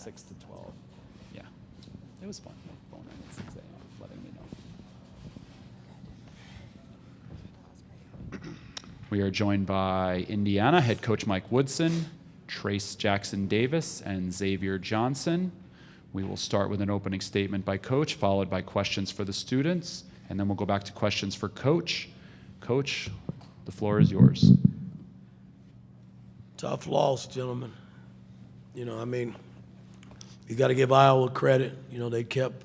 6-12. Yeah, it was fun. Phone rang at 6 a.m. letting me know. We are joined by Indiana head coach Mike Woodson, Trace Jackson Davis, and Xavier Johnson. We will start with an opening statement by Coach, followed by questions for the students, and then we'll go back to questions for Coach. Coach, the floor is yours. Tough loss, gentlemen. You got to give Iowa credit. They kept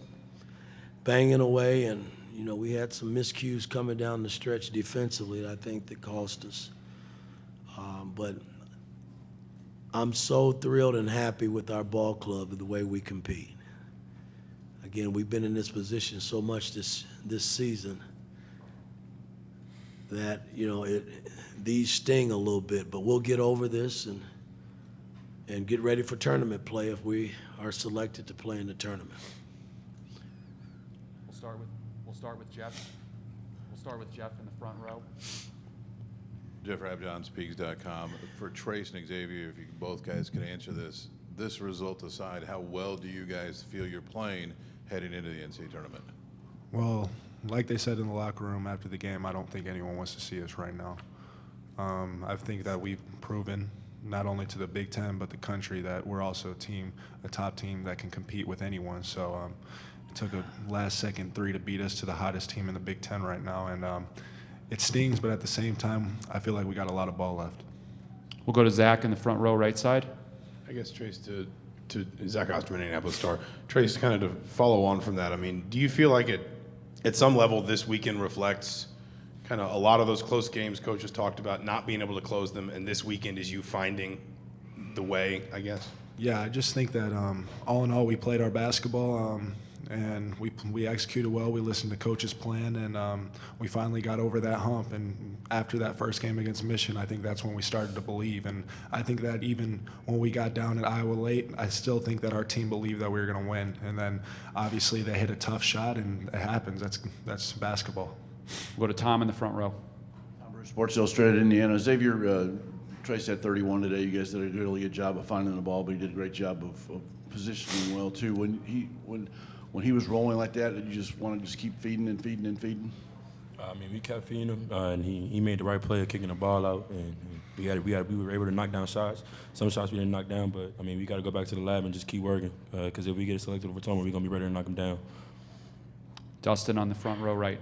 banging away, and, we had some miscues coming down the stretch defensively that I think that cost us. But I'm so thrilled and happy with our ball club and the way we compete. Again, we've been in this position so much this season that, these sting a little bit, but we'll get over this and get ready for tournament play if we are selected to play in the tournament. We'll start with Jeff. We'll start with Jeff in the front row. Jeff Rabjohn, Speaks.com. For Trace and Xavier, if you both guys can answer this result aside, how well do you guys feel you're playing heading into the NCAA tournament? Well, like they said in the locker room after the game, I don't think anyone wants to see us right now. I think that we've proven, not only to the Big Ten, but the country, that we're also a top team that can compete with anyone. So it took a last-second 3 to beat us to the hottest team in the Big Ten right now. And it stings, but at the same time, I feel like we got a lot of ball left. We'll go to Zach in the front row, right side. I guess, Trace, to Zach Osterman, Indianapolis Star. Trace, kind of to follow on from that, do you feel like it, at some level, this weekend reflects kind of a lot of those close games coaches talked about, not being able to close them, and this weekend is you finding the way, I guess? Yeah, I just think that all in all, we played our basketball, and we executed well. We listened to Coach's plan, and we finally got over that hump. And after that first game against Michigan, I think that's when we started to believe. And I think that even when we got down at Iowa late, I still think that our team believed that we were going to win. And then obviously they hit a tough shot, and it happens. That's basketball. We'll go to Tom in the front row. Sports Illustrated, Indiana. Xavier, Trace had 31 today. You guys did a really good job of finding the ball, but he did a great job of positioning well too. When he was rolling like that, did you just want to just keep feeding and feeding and feeding? We kept feeding him, and he made the right play of kicking the ball out, and we were able to knock down shots. Some shots we didn't knock down, but we got to go back to the lab and just keep working, because if we get selected for tournament, we're gonna be ready to knock them down. Dustin on the front row, right.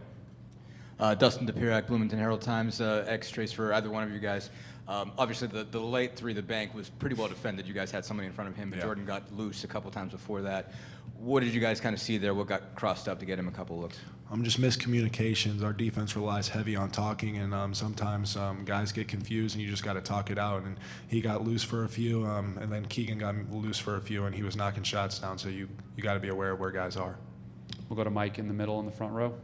Dustin DePirac, Bloomington Herald-Times, ex-Trace for either one of you guys. Obviously, the late three, the bank, was pretty well defended. You guys had somebody in front of him, but Jordan got loose a couple times before that. What did you guys kind of see there? What got crossed up to get him a couple looks? Just miscommunications. Our defense relies heavy on talking, and sometimes guys get confused, and you just got to talk it out. And he got loose for a few, and then Keegan got loose for a few, and he was knocking shots down. So you got to be aware of where guys are. We'll go to Mike in the middle in the front row.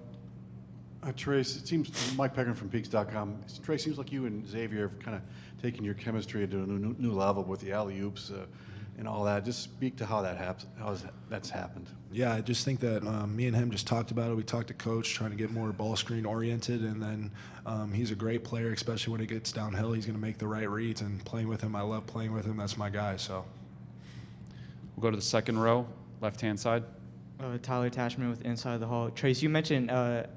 Trace, it seems, Mike Peckman from Peaks.com. Trace, seems like you and Xavier have kind of taken your chemistry to a new level with the alley-oops and all that. Just speak to how that's happened. Yeah, I just think that me and him just talked about it. We talked to Coach, trying to get more ball screen oriented, and then he's a great player, especially when it gets downhill. He's going to make the right reads, and playing with him, I love playing with him. That's my guy. So we'll go to the second row, left-hand side. Tyler Tashman with Inside the Hall. Trace, you mentioned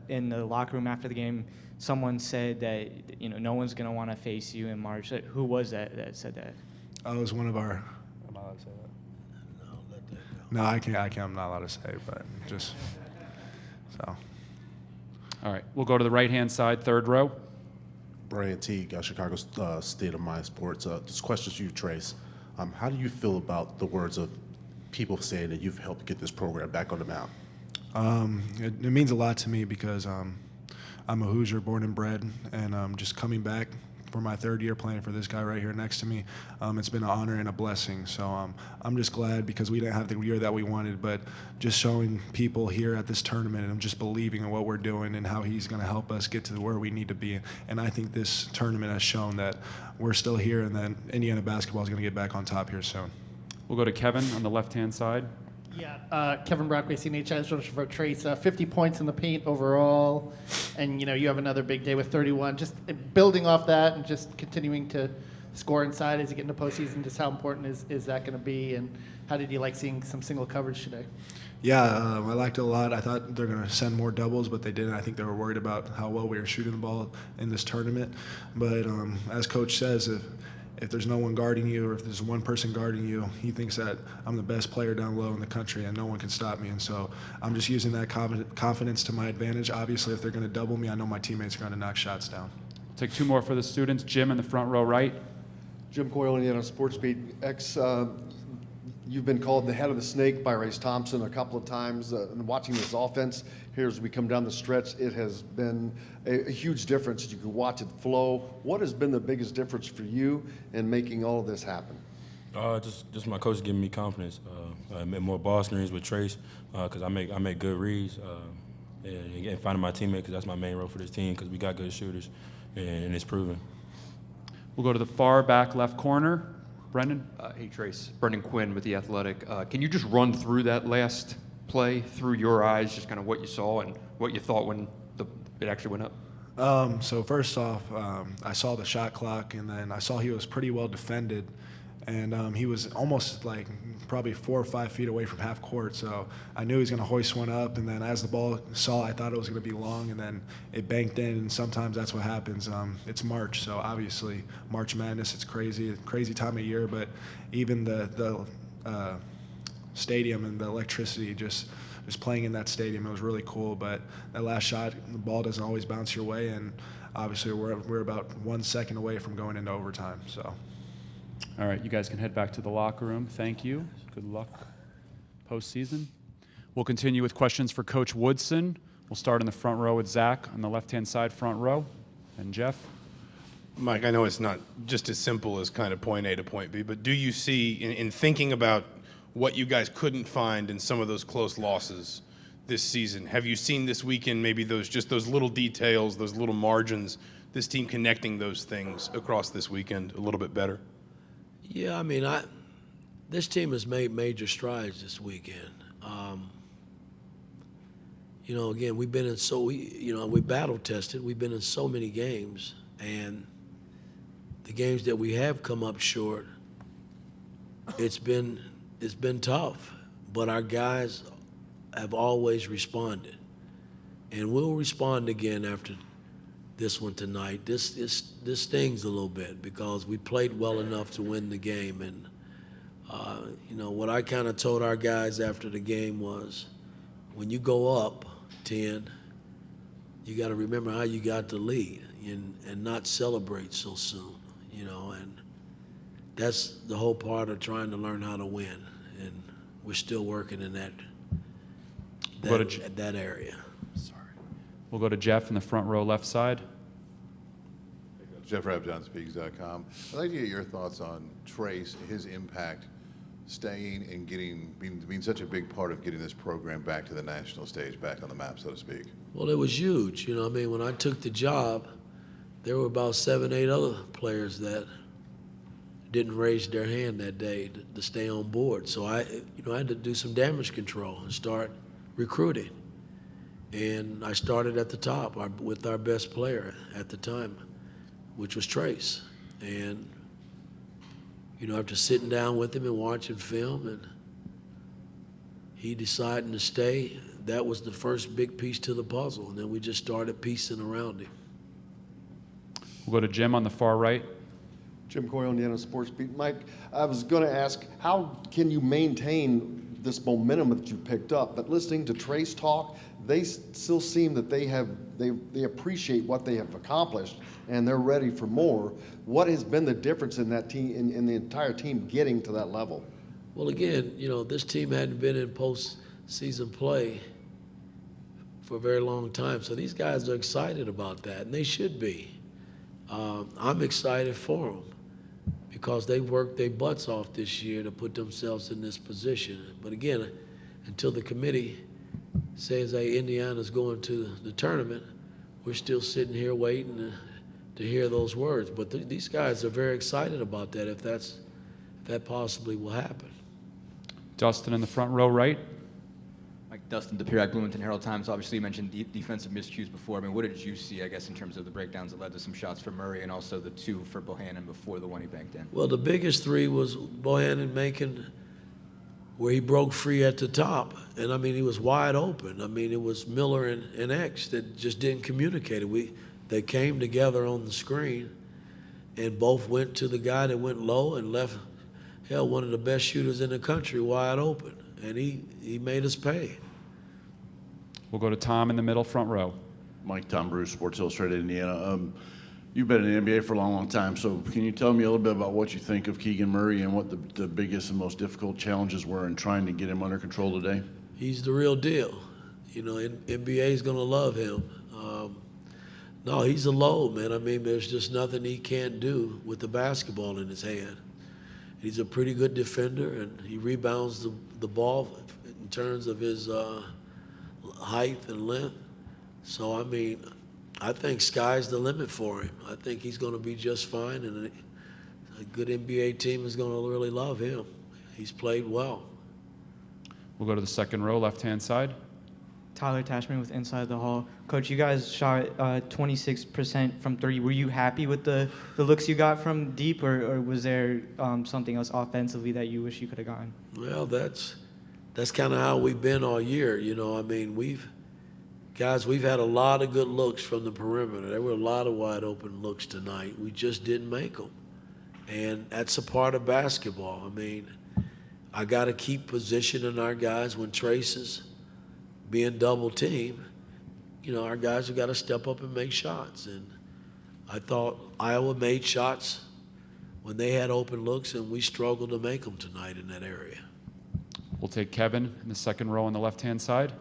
in the locker room after the game, someone said that no one's going to want to face you in March. Who was that said that? It was one of our. Am I allowed to say that? No, let that go. No, I can't. I'm not allowed to say, but just so. All right, we'll go to the right-hand side, third row. Brian Teague, Chicago State of Mind Sports. This question's to you, Trace. How do you feel about the words of people saying that you've helped get this program back on the mount? It means a lot to me because I'm a Hoosier, born and bred, and just coming back for my third year playing for this guy right here next to me, it's been an honor and a blessing. So I'm just glad because we didn't have the year that we wanted, but just showing people here at this tournament and just believing in what we're doing and how he's going to help us get to where we need to be. And I think this tournament has shown that we're still here and that Indiana basketball is going to get back on top here soon. We'll go to Kevin on the left-hand side. Yeah, Kevin Brockway, CNHS for Trace. 50 points in the paint overall, and you have another big day with 31. Just building off that and just continuing to score inside as you get into postseason. Just how important is that going to be? And How did you like seeing some single coverage today? Yeah, I liked it a lot. I thought they're going to send more doubles, but they didn't. I think they were worried about how well we were shooting the ball in this tournament. But as Coach says, if there's no one guarding you or if there's one person guarding you, he thinks that I'm the best player down low in the country and no one can stop me. And so I'm just using that confidence to my advantage. Obviously, if they're going to double me, I know my teammates are going to knock shots down. Take two more for the students. Jim in the front row right. Jim Coyle, Indiana Sports Beat. You've been called the head of the snake by Race Thompson a couple of times. And watching this offense here as we come down the stretch, it has been a huge difference. You can watch it flow. What has been the biggest difference for you in making all of this happen? Just my coach giving me confidence. I made more ball screens with Trace because I make good reads. And finding my teammate because that's my main role for this team because we got good shooters and it's proven. We'll go to the far back left corner. Brendan? Hey, Trace. Brendan Quinn with The Athletic. Can you just run through that last play through your eyes, just kind of what you saw and what you thought when it actually went up? So first off, I saw the shot clock, and then I saw he was pretty well defended. And he was almost like probably 4 or 5 feet away from half court. So I knew he was going to hoist one up. And then as the ball saw, I thought it was going to be long. And then it banked in. And sometimes that's what happens. It's March. So obviously March Madness, it's crazy time of year. But even the stadium and the electricity just playing in that stadium, it was really cool. But that last shot, the ball doesn't always bounce your way. And obviously we're about 1 second away from going into overtime. So. All right, you guys can head back to the locker room. Thank you. Good luck postseason. We'll continue with questions for Coach Woodson. We'll start in the front row with Zach on the left-hand side front row, and Jeff. Mike, I know it's not just as simple as kind of point A to point B, but do you see, in thinking about what you guys couldn't find in some of those close losses this season, have you seen this weekend maybe those little details, those little margins, this team connecting those things across this weekend a little bit better? Yeah, I mean, this team has made major strides this weekend. Again, we've been in we battle tested. We've been in so many games, and the games that we have come up short, it's been tough. But our guys have always responded, and we'll respond again after this one tonight. This stings a little bit because we played well enough to win the game. And, what I kind of told our guys after the game was when you go up 10, you got to remember how you got the lead and not celebrate so soon, and that's the whole part of trying to learn how to win. And we're still working in that area. We'll go to Jeff in the front row left side. Jeff JeffRabJohnSpeaks.com. I'd like to get your thoughts on Trace, his impact, staying and being such a big part of getting this program back to the national stage, back on the map, so to speak. Well, it was huge. When I took the job, there were about 7, 8 other players that didn't raise their hand that day to stay on board. So I had to do some damage control and start recruiting. And I started at the top with our best player at the time, which was Trace. And, after sitting down with him and watching film and he deciding to stay, that was the first big piece to the puzzle. And then we just started piecing around him. We'll go to Jim on the far right. Jim Coyle, Indiana Sports Beat. Mike, I was going to ask, how can you maintain this momentum that you picked up? But listening to Trace talk, they still seem that they appreciate what they have accomplished and they're ready for more. What has been the difference in that team, in the entire team getting to that level? Well, again, this team hadn't been in postseason play for a very long time, so these guys are excited about that, and they should be. I'm excited for them because they worked their butts off this year to put themselves in this position. But again, until the committee says, hey, Indiana's going to the tournament, we're still sitting here waiting to hear those words. But these guys are very excited about that if that possibly will happen. Dustin in the front row right. Mike, Dustin DePierac, Bloomington Herald-Times. Obviously, you mentioned defensive miscues before. I mean, what did you see, I guess, in terms of the breakdowns that led to some shots for Murray and also the 2 for Bohannon before the one he banked in? Well, the biggest 3 was Bohannon making where he broke free at the top. And, I mean, he was wide open. I mean, it was Miller and X that just didn't communicate it. They came together on the screen and both went to the guy that went low and left, hell, one of the best shooters in the country wide open. And he made us pay. We'll go to Tom in the middle front row. Mike, Tom Bruce, Sports Illustrated, Indiana. You've been in the NBA for a long, long time, so can you tell me a little bit about what you think of Keegan Murray and what the biggest and most difficult challenges were in trying to get him under control today? He's the real deal. You know, NBA's going to love him. No, he's a load, man. I mean, there's just nothing he can't do with the basketball in his hand. He's a pretty good defender, and he rebounds the ball in terms of his height and length. So, I mean, I think sky's the limit for him. I think he's going to be just fine, and a good NBA team is going to really love him. He's played well. We'll go to the second row, left-hand side. Tyler Tashman with Inside the Hall. Coach, you guys shot 26% from 3. Were you happy with the looks you got from deep, or was there something else offensively that you wish you could have gotten? Well, that's kind of how we've been all year. You know, I mean, we've had a lot of good looks from the perimeter. There were a lot of wide open looks tonight. We just didn't make them. And that's a part of basketball. I mean, I got to keep positioning our guys when Trace is being double teamed. You know, our guys have got to step up and make shots. And I thought Iowa made shots when they had open looks, and we struggled to make them tonight in that area. We'll take Kevin in the second row on the left-hand side.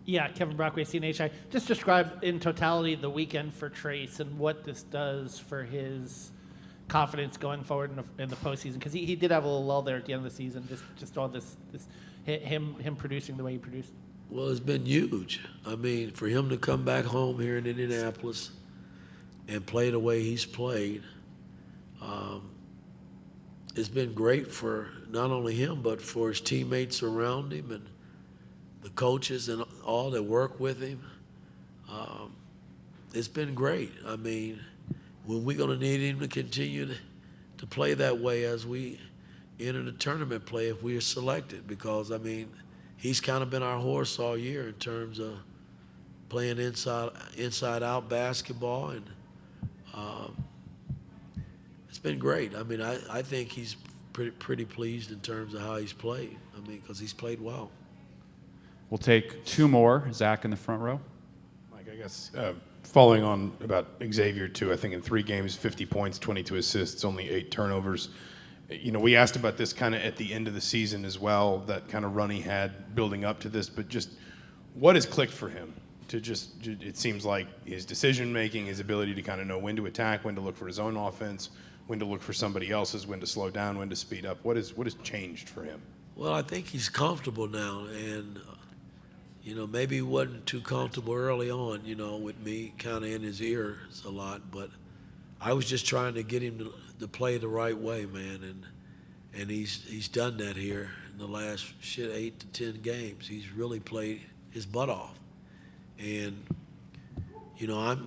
Yeah, Kevin Brockway, CNHI. Just describe in totality the weekend for Trace and what this does for his confidence going forward in the postseason, because he did have a little lull there at the end of the season. Just all this him producing the way he produced. Well, it's been huge. I mean, for him to come back home here in Indianapolis and play the way he's played, it's been great for not only him, but for his teammates around him and the coaches and all that work with him. It's been great. I mean, when we're going to need him to continue to play that way as we enter the tournament play if we are selected, because, I mean, he's kind of been our horse all year in terms of playing inside-out basketball, and it's been great. I mean, I think he's pretty pleased in terms of how he's played. I mean, because he's played well. We'll take two more. Zach in the front row. Mike, I guess following on about Xavier too, I think in 3 games, 50 points, 22 assists, only 8 turnovers. You know, we asked about this kind of at the end of the season as well, that kind of run he had building up to this, but just what has clicked for him to it seems like his decision-making, his ability to kind of know when to attack, when to look for his own offense, when to look for somebody else's, when to slow down, when to speed up. What has changed for him? Well, I think he's comfortable now, and you know, maybe he wasn't too comfortable early on, you know, with me kind of in his ears a lot, but I was just trying to get him to play the right way, man, and he's done that here in the last 8 to 10 games. He's really played his butt off, and you know,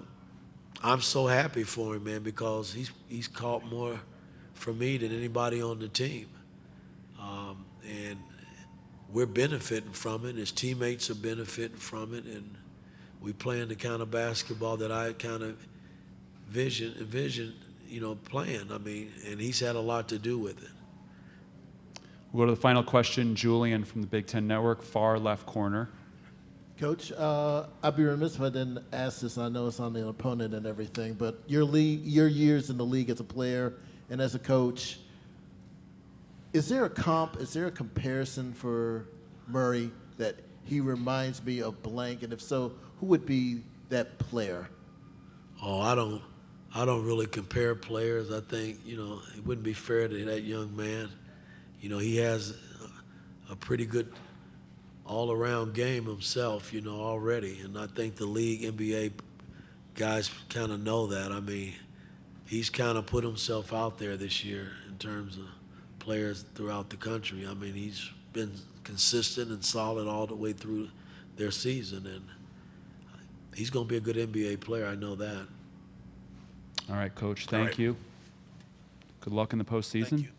I'm so happy for him, man, because he's caught more from me than anybody on the team, and we're benefiting from it. His teammates are benefiting from it, and we playing the kind of basketball that I kind of envision, you know, playing. I mean, and he's had a lot to do with it. We'll go to the final question. Julian from the Big Ten Network, far left corner. Coach, I'd be remiss if I didn't ask this, and I know it's on the opponent and everything, but your years in the league as a player and as a coach, is there a comparison for Murray that he reminds me of blank? And if so, who would be that player? Oh, I don't really compare players. I think, you know, it wouldn't be fair to that young man. You know, he has a pretty good all-around game himself, you know, already. And I think the league, NBA guys kind of know that. I mean, he's kind of put himself out there this year in terms of players throughout the country. I mean, he's been consistent and solid all the way through their season, and he's going to be a good NBA player. I know that. All right, Coach, thank you. Good luck in the postseason. Thank you.